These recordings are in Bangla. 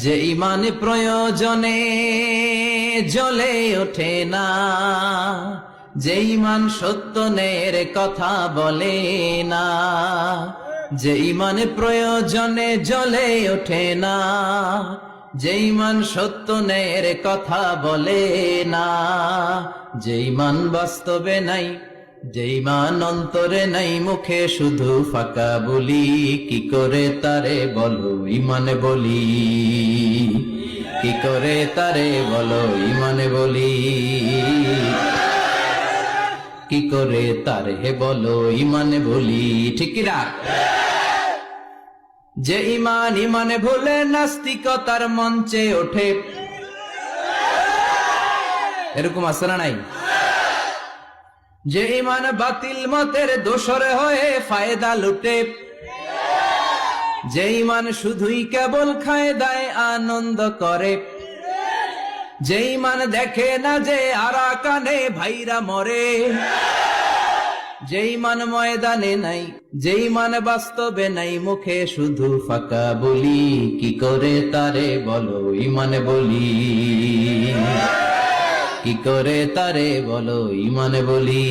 যে ইমান প্রয়োজনে জ্বলে ওঠে না, যে ইমান সত্যনের কথা বলে না, যে ইমান প্রয়োজনে জ্বলে ওঠে না, যে ইমান সত্যনের কথা বলে না, যে ইমান বাস্তবে নাই, যে ইমান অন্তরে নাই, মুখে শুধু ফাঁকা বলি, কি করে তারে বলো ইমানে বলি, কি করে তারে বলো ইমানে বলি, কি করে তারে বলো ইমানে বলি, ঠিক না? যে ইমান ইমানে ভুলে নাস্তিকতার মঞ্চে ওঠে, এরকম আছে না নাই? যে ইমান বাতিল মতের দোসর হয়ে ফায়দা লুটে, যে ইমান শুধুই কেবল খায় দায় আনন্দ করে, যে ইমান দেখে না যে আরাকানে ভাইরা মরে, যে ইমান ময়দানে নাই, যে ইমান বাস্তবে নাই, মুখে শুধু ফাঁকা বলি, কি করে তারে বলো ইমানে বলি, কি করে তারে বলো ইমানে বলি,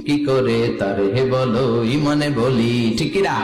কি করে তারে বলো ইমানে বলি, ঠিক না?